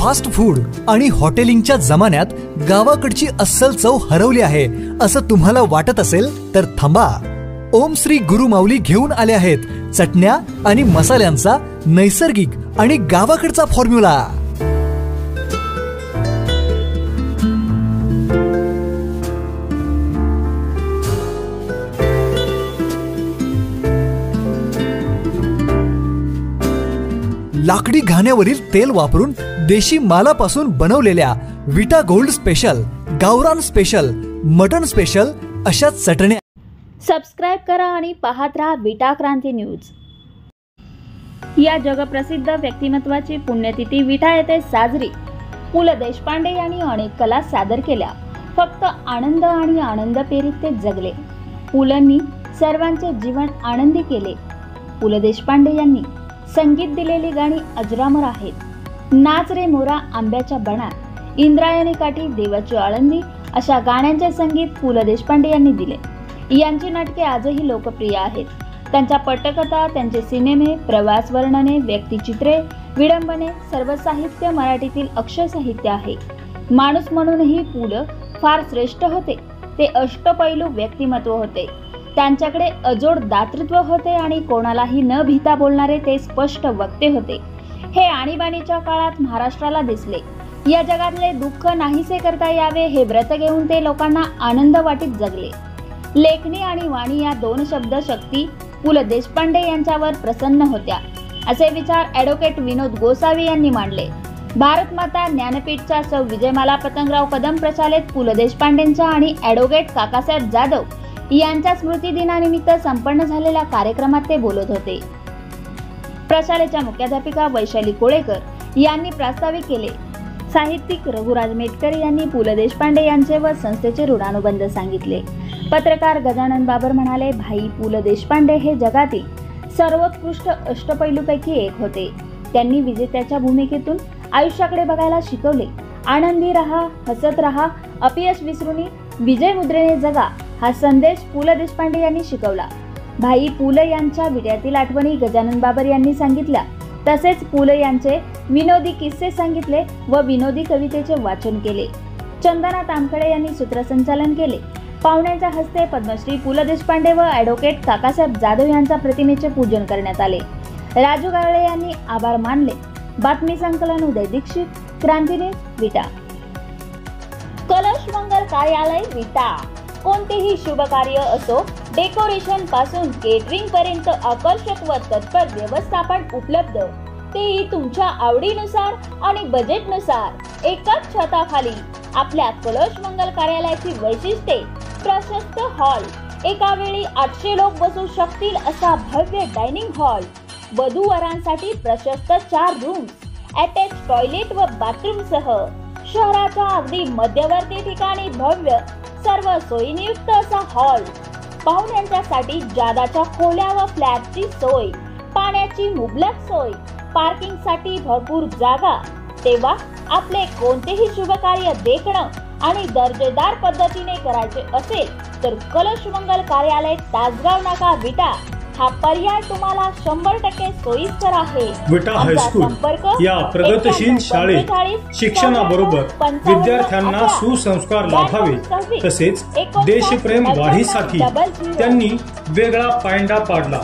Fast food आणि हॉटेलिंगच्या जमान्यात गावाकडची अस्सल चव हरवली आहे असं तुम्हाला वाटत असेल तर थांबा। ओम श्री गुरु माऊली घेऊन आले आहेत चटण्या आणि मसाल्यांचा नैसर्गिक आणि गावाकडचा फॉर्म्युला। लाकडी घाण्यावरील तेल वापरून देशी मालापासून बनवलेल्या विटा गोल्ड स्पेशल, गावरान स्पेशल, मटन स्पेशल अशा चटण्या। सबस्क्राइब करा आणि पाहत राहा विटा क्रांती न्यूज। या जगप्रसिद्ध व्यक्तिमत्वाची पुण्यतिथी विटा येथे साजरी। पु ल देशपांडे यांनी अनेक कला सादर केल्या, फक्त आनंद आणि आनंद पेरीत ते जगले। पुलंनी सर्वांचे जीवन आनंदी केले। पु ल देशपांडे यांनी संगीत दिलेली गाणी अजरामर आहेत। नाच रे मोरा आंब्याच्या बनात, इंद्रायणी काठी देवाची आळंदी अशा गाण्यांचे संगीत पु ल देशपांडे यांनी दिले। यांची नाटके आजही लोकप्रिय आहेत। त्यांच्या पटकथा, त्यांचे सिनेमे, प्रवास वर्णने, व्यक्तिचित्रे, विडंबने सर्व साहित्य मराठीतील अक्षय साहित्य आहे। माणूस म्हणूनही पु ल फार श्रेष्ठ होते। ते अष्टपैलू व्यक्तिमत्व होते। त्यांच्याकडे अजोड दातृत्व होते आणि कोणालाही न भीता बोलणारे ते स्पष्ट वक्ते होते। हे आणीबाणीच्या काळात महाराष्ट्राला दिसले। या जगातले दुःख नाहीसे करता यावे हे व्रत घेऊन ते लोकांना आनंद वाटीत जगले। लेखणी आणि वाणी या दोन शब्द शक्ती पु ल देशपांडे यांच्यावर प्रसन्न होत्या, असे विचार ॲडव्होकेट विनोद गोसावी यांनी मांडले। भारत माता ज्ञानपीठच्या सौ विजयमाला पतंगराव कदम प्रचालित पु ल देशपांडेंच्या आणि ॲडव्होकेट काकासाहेब जाधव यांच्या स्मृती दिनानिमित्त संपन्न झालेल्या कार्यक्रमात ते बोलत होते। प्रशालेच्या मुख्याध्यापिका वैशाली कोळेकर यांनी प्रास्ताविक केले। साहित्यिक रघुराज मेटकर यांनी पु ल देशपांडे यांचे व संस्थेचे ऋणानुबंध सांगितले। पत्रकार गजानन बाबर म्हणाले, भाई पु ल देशपांडे हे जगातील सर्वोत्कृष्ट अष्टपैलूपैकी एक होते। त्यांनी विजेत्याच्या भूमिकेतून आयुष्याकडे बघायला शिकवले। आनंदी रहा, हसत रहा, अपयश विसरून विजय मुद्रेने जगा हा संदेश पु ल देशपांडे यांनी शिकवला। भाई पु ल यांच्या विड्यातील आठवणी गजानन बाबर यांनी सांगितल्या। तसेच पु ल यांचे विनोदी किस्से सांगितले व विनोदी कवितेचे वाचन केले। चंदना तामकडे यांनी सूत्रसंचालन केले। पाहुण्यांच्या हस्ते पद्मश्री पु ल देशपांडे व ॲडव्होकेट काकासाहेब जाधव यांच्या प्रतिमेचे पूजन करण्यात आले। राजू गावळे यांनी आभार मानले। बातमी संकलन उदय दीक्षित, क्रांती न्यूज, विटा। कलश मंगल कार्यालय विटा। कोणतेही शुभ कार्य असो, डेकोरेशन पासून केटरिंग पर्यंत आकर्षक व तत्पर व्यवस्थापन उपलब्ध, तेही तुमच्या आवडीनुसार आणि बजेटनुसार। एकाच छताखाली आपल्या कलश मंगल कार्यालयाची वैशिष्ट्ये: प्रशस्त हॉल, एका वेळी 800 लोक बसू शकतील असा भव्य डायनिंग हॉल, वधूवरांसाठी प्रशस्त 4 रूम्स, अटॅच टॉयलेट व बाथरूम सह, शहराच्या अगदी मध्यवर्ती ठिकाणी भव्य सर्व सोयींयुक्त असा हॉल, पाहुण्यांच्यासाठी जादाच्या खोल्या व फ्लॅटची सोय, पाण्याची मुबलक सोय, पार्किंगसाठी भरपूर जागा। तेव्हा आपले कोणतेही शुभ कार्य देखणं आणि दर्जेदार पद्धतीने करायचे असेल तर कलश मंगल कार्यालय, तासगाव नाका, विटा हा पर्याय तुम्हाला 100% सोयीस्कर आहे। विटा हायस्कूल या प्रगतशील शाळेत शिक्षणाबरोबर विद्यार्थ्यांना सुसंस्कार लाभावे तसेच देशप्रेम वाढीसाठी त्यांनी वेगळा पायंडा पाडला।